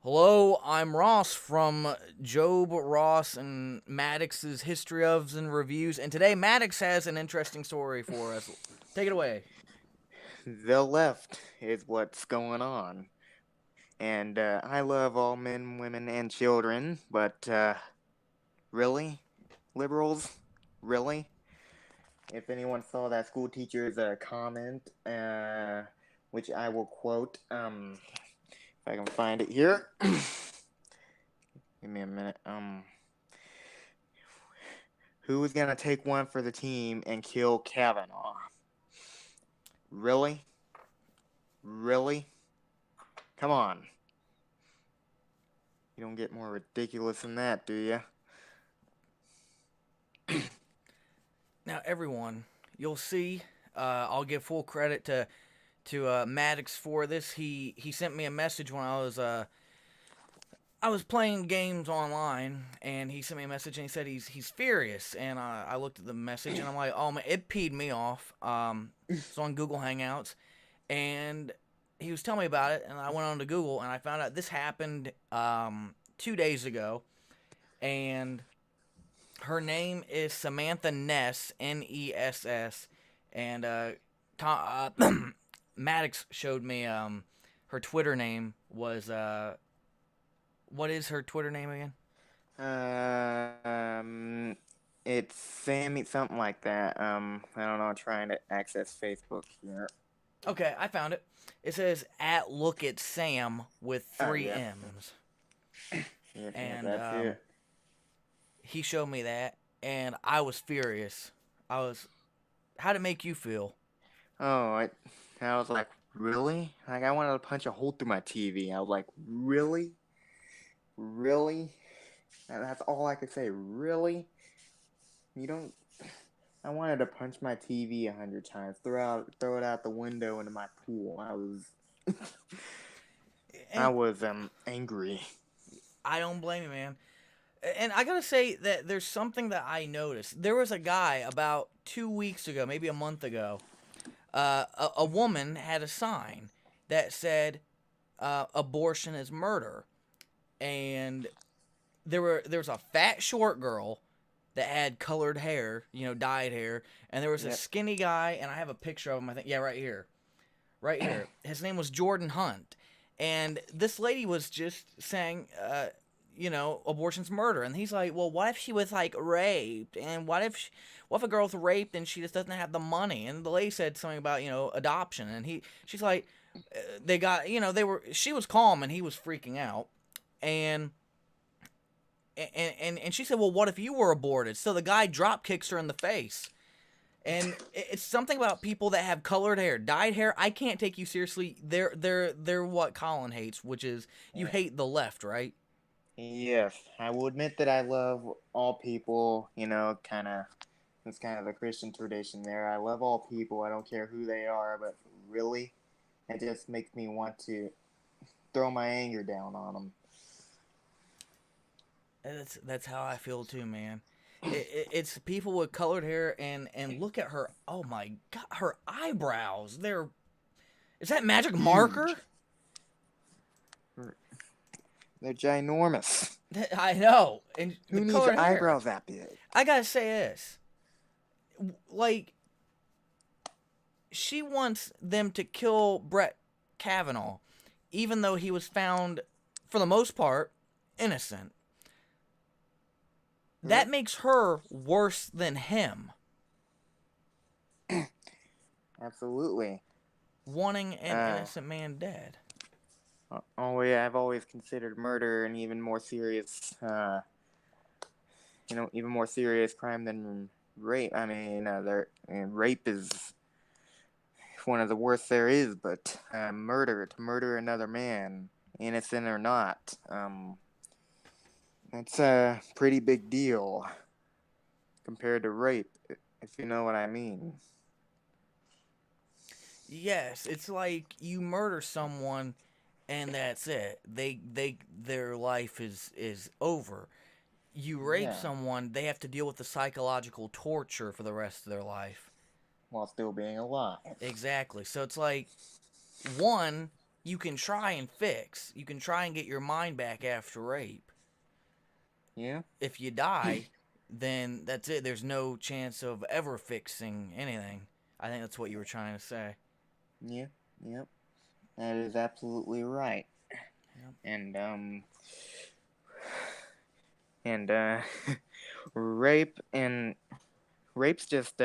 Hello, I'm Ross from Job Ross and Maddox's History ofs and Reviews, and today Maddox has an interesting story for us. Take it away. The left is what's going on. And I love all men, women, and children, but really? Liberals? Really? If anyone saw that school teacher's comment, which I will quote, if I can find it here. Give me a minute. Who is going to take one for the team and kill Kavanaugh? Really? Really? Come on. You don't get more ridiculous than that, do you? Now, everyone, you'll see. I'll give full credit to Maddox for this. He sent me a message when I was playing games online, and he sent me a message and he said he's furious. And I looked at the message and I'm like, oh man, it peed me off. It's on Google Hangouts, and he was telling me about it, and I went on to Google and I found out this happened 2 days ago, and her name is Samantha Ness, Ness, and Maddox showed me her Twitter name was what is her Twitter name again? Um, it's Sammy, something like that. I don't know. I'm trying to access Facebook here. Okay, I found it. It says at look at Sam with Oh three yeah, M's, yeah, and that's it. he showed me that, and I was furious. I was. How'd it make you feel? Oh, I was like, really? Like I wanted to punch a hole through my TV. I was like, really, really? And that's all I could say. Really? You don't. I wanted to punch my TV 100 times, throw it out the window into my pool. I And was angry. I don't blame you, man. And I gotta say that there's something that I noticed. There was a guy about 2 weeks ago, maybe a month ago. A woman had a sign that said "abortion is murder," and there was a fat short girl that had colored hair, dyed hair, and there was a Yep. skinny guy, and I have a picture of him. I think, yeah, right here. His name was Jordan Hunt, and this lady was just saying, abortion's murder, and he's like, well, what if she was like raped, and what if a girl's raped and she just doesn't have the money? And the lady said something about adoption, and she's like, they got she was calm and he was freaking out, and and she said, well, what if you were aborted? So the guy drop kicks her in the face. And it's something about people that have colored hair, dyed hair. I can't take you seriously. They're what Colin hates, which is you Yeah. hate the left, right? Yes, I will admit that I love all people. It's kind of the Christian tradition there. I love all people. I don't care who they are, but really, it just makes me want to throw my anger down on them. That's how I feel too, man. It's people with colored hair, and look at her. Oh my god, her eyebrows. Is that magic Huge. marker? They're ginormous. I know. And the Who needs colored hair. eyebrows that big? I gotta say this. Like, she wants them to kill Brett Kavanaugh, even though he was found, for the most part, innocent. That Yep. makes her worse than him, Absolutely. wanting an Uh, innocent man dead. oh yeah, I've always considered murder an even more serious, even more serious crime than rape. I mean, rape is one of the worst there is, but to murder another man, innocent or not, that's a pretty big deal compared to rape, if you know what I mean. Yes, it's like you murder someone and that's it. Their life is over. You rape Yeah, someone, they have to deal with the psychological torture for the rest of their life. while still being alive. Exactly. So it's like one, you can try and fix. You can try and get your mind back after rape. Yeah. If you die, then that's it. There's no chance of ever fixing anything. I think that's what you were trying to say. Yeah. Yep. That is absolutely right. Yep. And rape and rape's just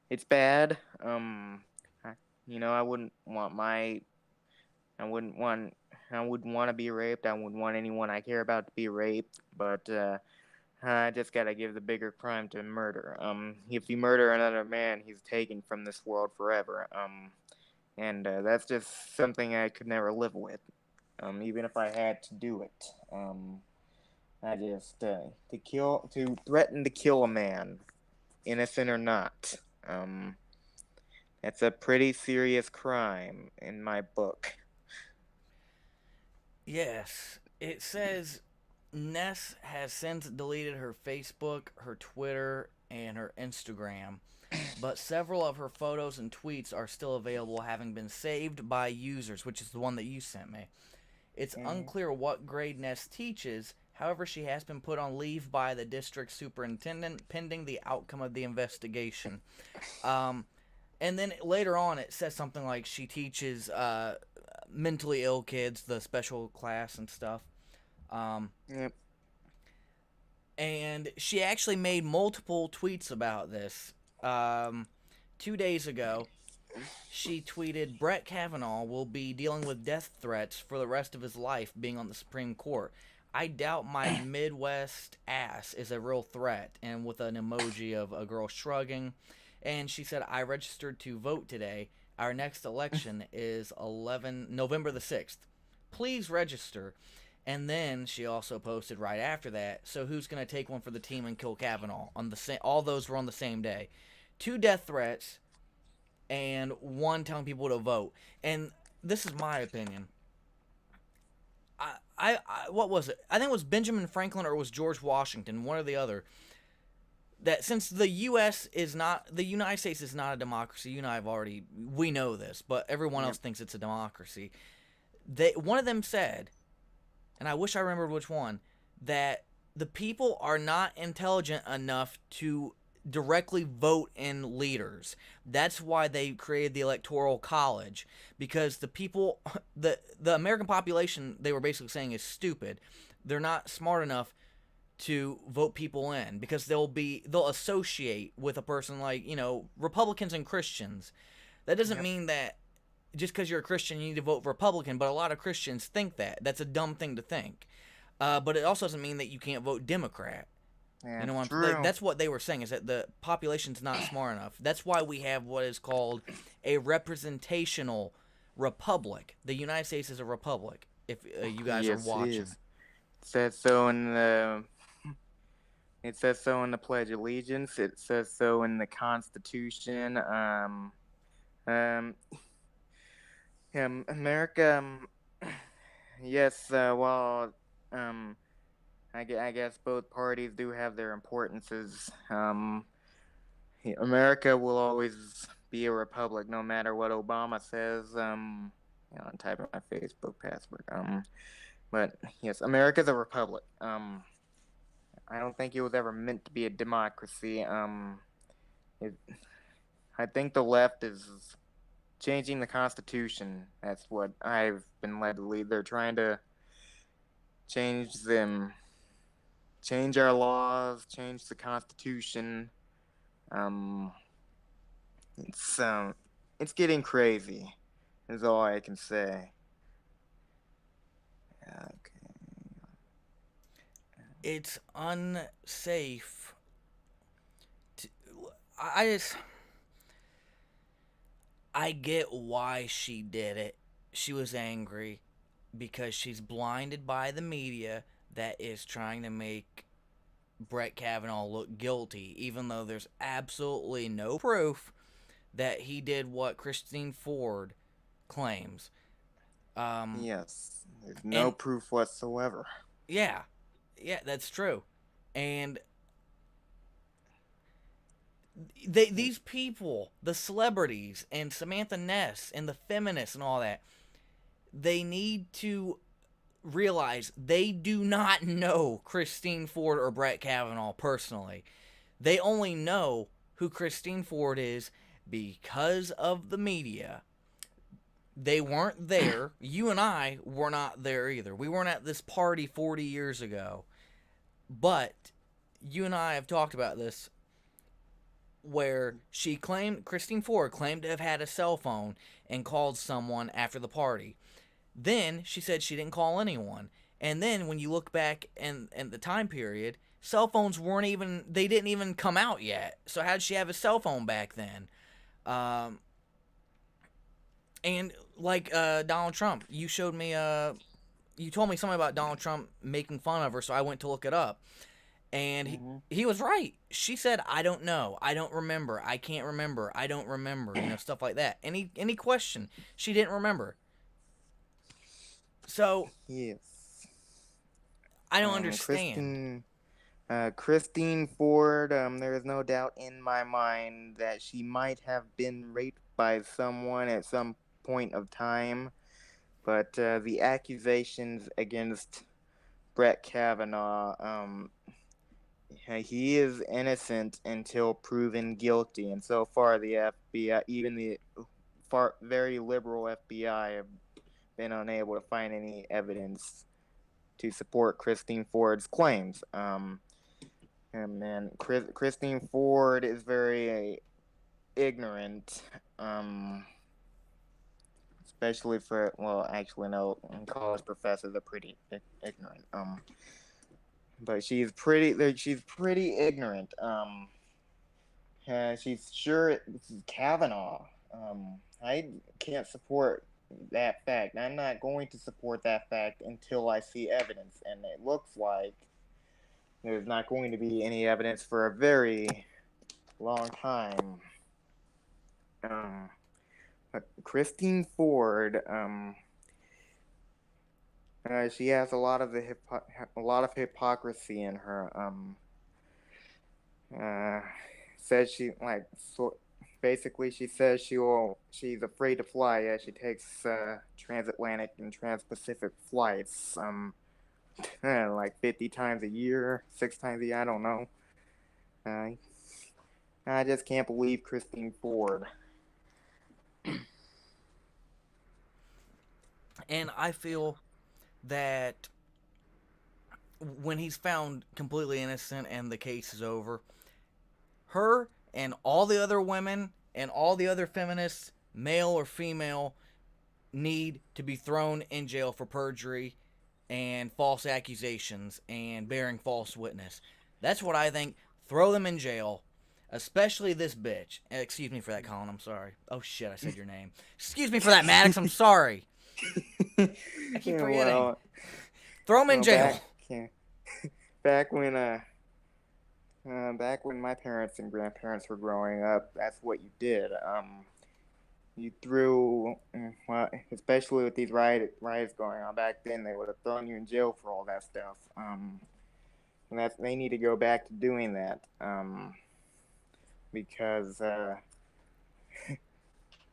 it's bad. I, I wouldn't want my I wouldn't want I wouldn't want to be raped. I wouldn't want anyone I care about to be raped. But I just gotta give the bigger crime to murder. If you murder another man, he's taken from this world forever. And that's just something I could never live with. Even if I had to do it. I just to threaten to kill a man, innocent or not. That's a pretty serious crime in my book. Yes, it says Ness has since deleted her Facebook, her Twitter, and her Instagram, but several of her photos and tweets are still available, having been saved by users, which is the one that you sent me. It's Mm, unclear what grade Ness teaches. However, she has been put on leave by the district superintendent pending the outcome of the investigation. Um, and then later on, it says something like she teaches mentally ill kids, the special class and stuff. Um, yep. and she actually made multiple tweets about this. Um, 2 days ago, she tweeted Brett Kavanaugh will be dealing with death threats for the rest of his life being on the Supreme Court. I doubt my Midwest ass is a real threat, and with an emoji of a girl shrugging. And she said, I registered to vote today. Our next election is November the 6th. Please register. And then she also posted right after that, so who's going to take one for the team and kill Kavanaugh? All those were on the same day. Two death threats and one telling people to vote. And this is my opinion. What was it? I think it was Benjamin Franklin or it was George Washington, one or the other. That since the United States is not a democracy. You and I have already we know this, but everyone else Yep. thinks it's a democracy. One of them said, and I wish I remembered which one, that the people are not intelligent enough to directly vote in leaders. That's why they created the electoral college, because the people the American population, they were basically saying, is stupid. They're not smart enough to vote people in because they'll associate with a person like, Republicans and Christians. That doesn't Yep. mean that just because you're a Christian, you need to vote Republican, but a lot of Christians think that. That's a dumb thing to think. But it also doesn't mean that you can't vote Democrat. You know That's what true. that's what they were saying, is that the population's not smart enough. That's why we have what is called a representational republic. The United States is a republic. If you guys are Yes, it watching, is. It says so in the. It says so in the Pledge of Allegiance. It says so in the Constitution. Um, America. Yes. Well. Um, I guess both parties do have their importances. America will always be a republic, no matter what Obama says. I'm typing my Facebook password. But yes, America's a republic. I don't think it was ever meant to be a democracy. It, I think the left is changing the Constitution. That's what I've been led to believe. They're trying to change them, change our laws, change the Constitution. Um, it's um, it's getting crazy. Is all I can say. Okay. it's unsafe. To, I just I get why she did it. She was angry because she's blinded by the media that is trying to make Brett Kavanaugh look guilty, even though there's absolutely no proof that he did what Christine Ford claims. Um, Yes, there's no and proof whatsoever. yeah, yeah, that's true. And these people, the celebrities, and Samantha Ness, and the feminists, and all that, they need to realize they do not know Christine Ford or Brett Kavanaugh personally. They only know who Christine Ford is because of the media. They weren't there. You and I were not there either. We weren't at this party 40 years ago. But you and I have talked about this where Christine Ford claimed to have had a cell phone and called someone after the party. Then she said she didn't call anyone. And then when you look back in the time period, cell phones they didn't even come out yet. So how did she have a cell phone back then? And like Donald Trump, you told me something about Donald Trump making fun of her, so I went to look it up. And he was right. She said, "I don't know. I don't remember. I can't remember. I don't remember." Stuff like that. Any question, she didn't remember. So Yes. I don't understand. Christine Ford, there is no doubt in my mind that she might have been raped by someone at some point of time, but the accusations against Brett Kavanaugh, he is innocent until proven guilty, and so far the FBI, even the very liberal FBI, have been unable to find any evidence to support Christine Ford's claims. And Christine Ford is very ignorant, especially for, well, actually no, college professors are pretty ignorant. But she's pretty ignorant. She's sure this is Kavanaugh. I can't support that fact. I'm not going to support that fact until I see evidence, and it looks like there's not going to be any evidence for a very long time. But Christine Ford, she has a lot of hypocrisy in her. Says she basically she says she's afraid to fly as she takes transatlantic and transpacific flights. Like 50 times a year, 6 times a year, I don't know. I just can't believe Christine Ford. And I feel that when he's found completely innocent and the case is over, her and all the other women and all the other feminists, male or female, need to be thrown in jail for perjury and false accusations and bearing false witness. That's what I think. Throw them in jail, especially this bitch. Excuse me for that, Colin. I'm sorry. Oh shit, I said your name. Excuse me for that, Maddox. I'm sorry. I keep forgetting. Well, throw them in jail. Back when my parents and grandparents were growing up, that's what you did. You threw, well, especially with these riots going on back then, they would have thrown you in jail for all that stuff. And they need to go back to doing that, because the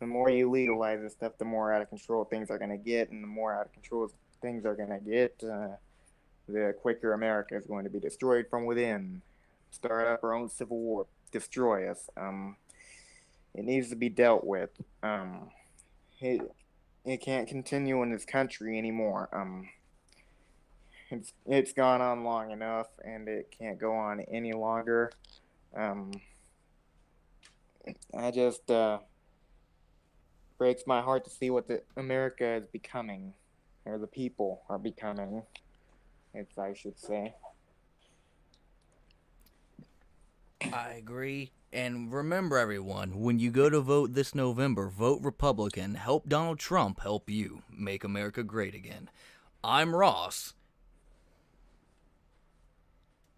more you legalize this stuff, the more out of control things are going to get, and the more out of control things are going to get, the quicker America is going to be destroyed from within. Start up our own civil war, destroy us. It needs to be dealt with. It can't continue in this country anymore. It's gone on long enough, and it can't go on any longer. I just breaks my heart to see what America is becoming, or the people are becoming, if I should say. I agree. And remember, everyone, when you go to vote this November, vote Republican. Help Donald Trump help you make America great again. I'm Ross.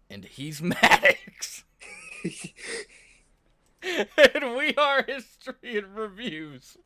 And he's Maddox. And we are History and Reviews.